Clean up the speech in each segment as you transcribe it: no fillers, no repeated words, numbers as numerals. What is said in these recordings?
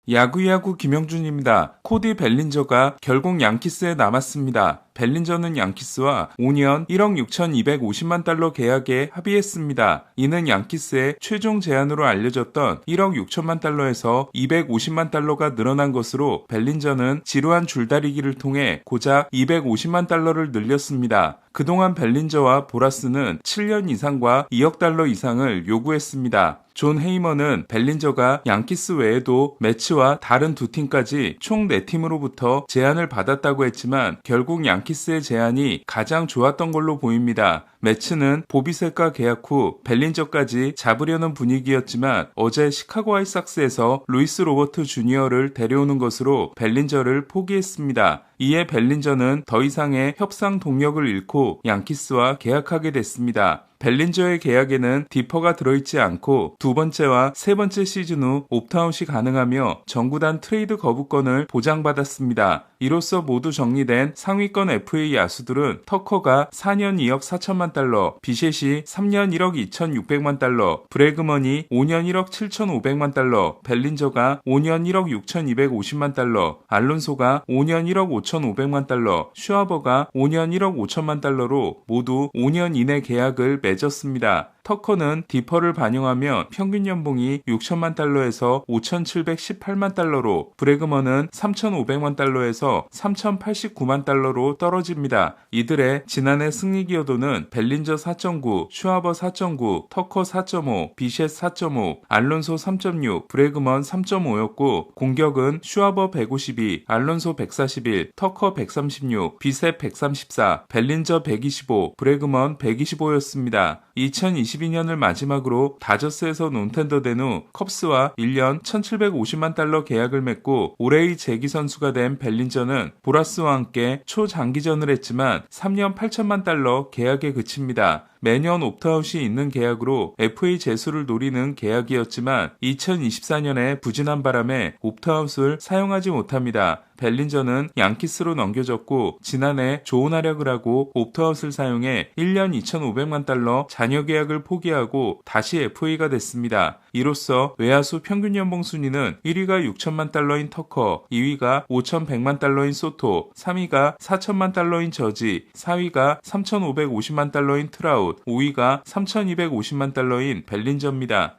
야구야구 김영준입니다. 코디 벨린저가 결국 양키스에 남았습니다. 벨린저는 양키스와 5년 1억 6,250만 달러 계약에 합의했습니다. 이는 양키스의 최종 제안으로 알려졌던 1억 6천만 달러에서 250만 달러가 늘어난 것으로 벨린저는 지루한 줄다리기를 통해 고작 250만 달러를 늘렸습니다. 그동안 벨린저와 보라스는 7년 이상과 2억 달러 이상을 요구했습니다. 존 헤이먼은 벨린저가 양키스 외에도 매츠와 다른 두 팀까지 총 4팀으로부터 제안을 받았다고 했지만 결국 양키스의 제안이 가장 좋았던 걸로 보입니다. 매츠는 보비셋과 계약 후 벨린저까지 잡으려는 분위기였지만 어제 시카고 화이트삭스에서 루이스 로버트 주니어를 데려오는 것으로 벨린저를 포기했습니다. 이에 벨린저는 더 이상의 협상 동력을 잃고 양키스와 계약하게 됐습니다. 벨린저의 계약에는 디퍼가 들어있지 않고 두 번째와 세 번째 시즌 후 옵트아웃이 가능하며 정구단 트레이드 거부권을 보장받았습니다. 이로써 모두 정리된 상위권 FA 야수들은 터커가 4년 2억 4천만 달러, 비셋이 3년 1억 2,600만 달러, 브래그먼이 5년 1억 7,500만 달러, 벨린저가 5년 1억 6,250만 달러, 알론소가 5년 1억 5,500만 달러, 슈아버가 5년 1억 5천만 달러로 모두 5년 이내 계약을 맺었습니다. 터커는 디퍼를 반영하며 평균 연봉이 6천만 달러에서 5,718만 달러로, 브래그먼은 3,500만 달러에서 3,089만 달러로 떨어집니다. 이들의 지난해 승리 기여도는 벨린저 4.9, 슈아버 4.9, 터커 4.5, 비셋 4.5, 알론소 3.6, 브래그먼 3.5였고 공격은 슈아버 152, 알론소 141, 터커 136, 비셋 134, 벨린저 125, 브래그먼 125였습니다. 2022년을 마지막으로 다저스에서 논텐더 된 후 컵스와 1년 1,750만 달러 계약을 맺고 올해의 재기 선수가 된 벨린저는 보라스와 함께 초장기전을 했지만 3년 8천만 달러 계약에 그칩니다. 매년 옵트아웃이 있는 계약으로 FA 재수를 노리는 계약이었지만 2024년에 부진한 바람에 옵트아웃을 사용하지 못합니다. 벨린저는 양키스로 넘겨졌고 지난해 좋은 활약을 하고 옵트아웃을 사용해 1년 2,500만 달러 잔여 계약을 포기하고 다시 FA가 됐습니다. 이로써 외야수 평균 연봉 순위는 1위가 6천만 달러인 터커, 2위가 5,100만 달러인 소토, 3위가 4천만 달러인 저지, 4위가 3,550만 달러인 트라웃, 5위가 3,250만 달러인 벨린저입니다.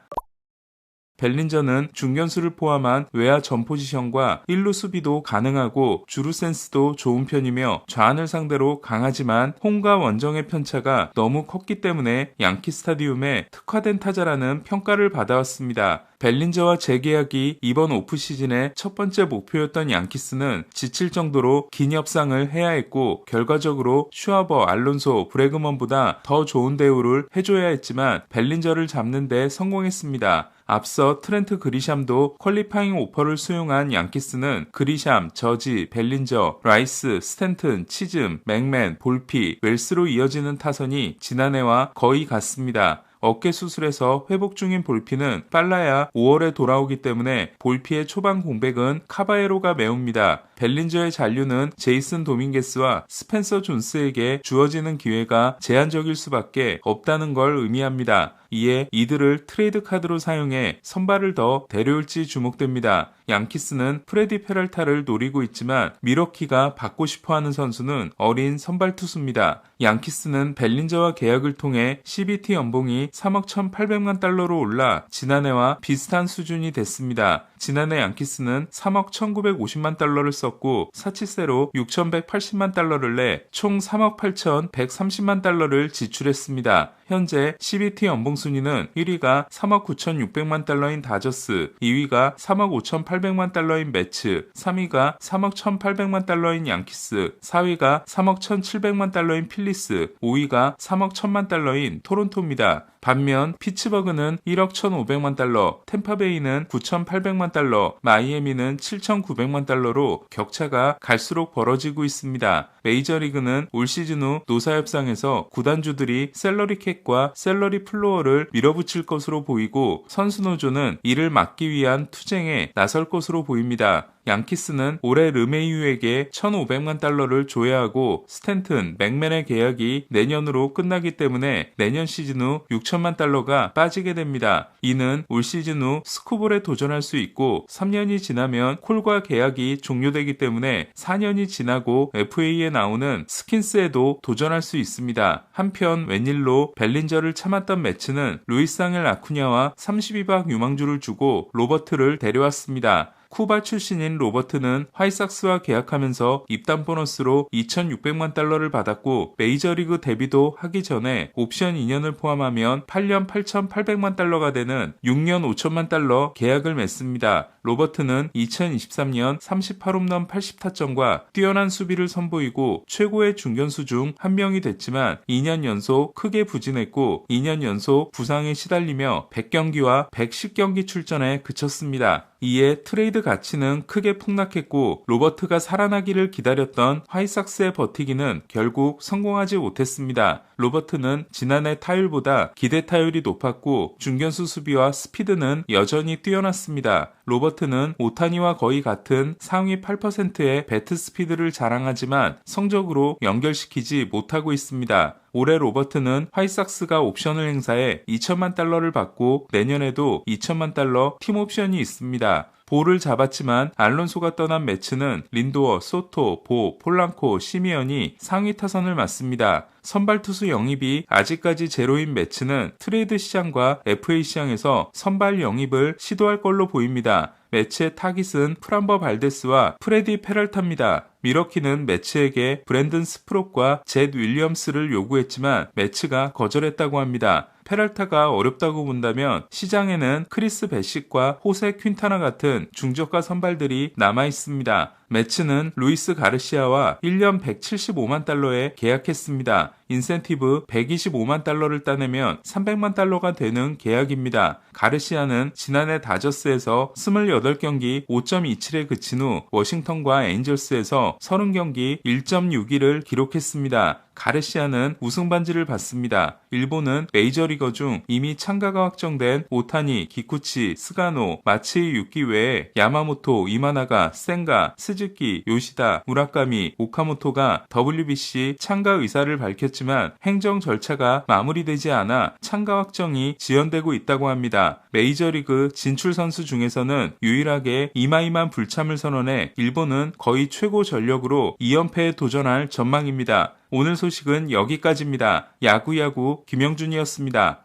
벨린저는 중견수를 포함한 외야 전 포지션과 1루 수비도 가능하고 주루 센스도 좋은 편이며 좌안을 상대로 강하지만 홈과 원정의 편차가 너무 컸기 때문에 양키 스타디움에 특화된 타자라는 평가를 받아왔습니다. 벨린저와 재계약이 이번 오프시즌의 첫 번째 목표였던 양키스는 지칠 정도로 긴 협상을 해야 했고 결과적으로 슈아버, 알론소, 브래그먼보다 더 좋은 대우를 해줘야 했지만 벨린저를 잡는 데 성공했습니다. 앞서 트렌트 그리샴도 퀄리파잉 오퍼를 수용한 양키스는 그리샴, 저지, 벨린저, 라이스, 스탠튼, 치즘, 맥맨, 볼피, 웰스로 이어지는 타선이 지난해와 거의 같습니다. 어깨 수술에서 회복 중인 볼피는 빨라야 5월에 돌아오기 때문에 볼피의 초반 공백은 카바에로가 메웁니다. 벨린저의 잔류는 제이슨 도밍게스와 스펜서 존스에게 주어지는 기회가 제한적일 수밖에 없다는 걸 의미합니다. 이에 이들을 트레이드 카드로 사용해 선발을 더 데려올지 주목됩니다. 양키스는 프레디 페랄타를 노리고 있지만 미러키가 받고 싶어하는 선수는 어린 선발 투수입니다. 양키스는 벨린저와 계약을 통해 CBT 연봉이 3억 1,800만 달러로 올라 지난해와 비슷한 수준이 됐습니다. 지난해 양키스는 3억 1,950만 달러를 썼고 사치세로 6,180만 달러를 내 총 3억 8,130만 달러를 지출했습니다. 현재 CBT 연봉 순위는 1위가 3억 9,600만 달러인 다저스, 2위가 3억 5,800만 달러인 매츠, 3위가 3억 1,800만 달러인 양키스, 4위가 3억 1,700만 달러인 필리스, 5위가 3억 1,000만 달러인 토론토입니다. 반면 피츠버그는 1억 1,500만 달러, 템파베이는 9,800만 달러, 마이애미는 7,900만 달러로 격차가 갈수록 벌어지고 있습니다. 메이저리그는 올 시즌 후 노사협상에서 구단주들이 셀러리 캡과 셀러리 플로어를 밀어붙일 것으로 보이고 선수노조는 이를 막기 위한 투쟁에 나설 것으로 보입니다. 양키스는 올해 르메이유에게 1,500만 달러를 줘야 하고 스탠튼, 맥맨의 계약이 내년으로 끝나기 때문에 내년 시즌 후 6천만 달러가 빠지게 됩니다. 이는 올 시즌 후 스쿠볼에 도전할 수 있고 3년이 지나면 콜과 계약이 종료되기 때문에 4년이 지나고 FA에 나오는 스킨스에도 도전할 수 있습니다. 한편 웬일로 벨린저를 참았던 매츠는 루이스 앙헬 아쿠냐와 32박 유망주를 주고 로버트를 데려왔습니다. 쿠바 출신인 로버트는 화이삭스와 계약하면서 입단 보너스로 2,600만 달러를 받았고 메이저리그 데뷔도 하기 전에 옵션 2년을 포함하면 8년 8,800만 달러가 되는 6년 5천만 달러 계약을 맺습니다. 로버트는 2023년 38홈런 80타점과 뛰어난 수비를 선보이고 최고의 중견수 중 한 명이 됐지만 2년 연속 크게 부진했고 2년 연속 부상에 시달리며 100경기와 110경기 출전에 그쳤습니다. 이에 트레이드 가치는 크게 폭락했고 로버트가 살아나기를 기다렸던 화이삭스의 버티기는 결국 성공하지 못했습니다. 로버트는 지난해 타율보다 기대 타율이 높았고 중견수 수비와 스피드는 여전히 뛰어났습니다. 로버트는 오타니와 거의 같은 상위 8%의 배트 스피드를 자랑하지만 성적으로 연결시키지 못하고 있습니다. 올해 로버트는 화이삭스가 옵션을 행사해 2천만 달러를 받고 내년에도 2천만 달러 팀 옵션이 있습니다. 보를 잡았지만 알론소가 떠난 매츠는 린도어, 소토, 보, 폴랑코, 시미언이 상위 타선을 맡습니다. 선발 투수 영입이 아직까지 제로인 매츠는 트레이드 시장과 FA 시장에서 선발 영입을 시도할 걸로 보입니다. 매츠의 타깃은 프람버 발데스와 프레디 페랄타입니다. 미러키는 매츠에게 브랜든 스프롯과 젯 윌리엄스를 요구했지만 매츠가 거절했다고 합니다. 페랄타가 어렵다고 본다면 시장에는 크리스 베식과 호세 퀸타나 같은 중저가 선발들이 남아있습니다. 매츠는 루이스 가르시아와 1년 175만 달러에 계약했습니다. 인센티브 125만 달러를 따내면 300만 달러가 되는 계약입니다. 가르시아는 지난해 다저스에서 28경기 5.27에 그친 후 워싱턴과 엔젤스에서 30경기 1.61을 기록했습니다. 가르시아는 우승 반지를 받습니다. 일본은 메이저리거 중 이미 참가가 확정된 오타니, 기쿠치, 스가노, 마츠이 유키 외에 야마모토, 이마나가, 센가, 스즈키, 요시다, 무라카미, 오카모토가 WBC 참가 의사를 밝혔지만 행정 절차가 마무리되지 않아 참가 확정이 지연되고 있다고 합니다. 메이저리그 진출 선수 중에서는 유일하게 이마이만 불참을 선언해 일본은 거의 최고 전력으로 2연패에 도전할 전망입니다. 오늘 소식은 여기까지입니다. 야구야구 김영준이었습니다.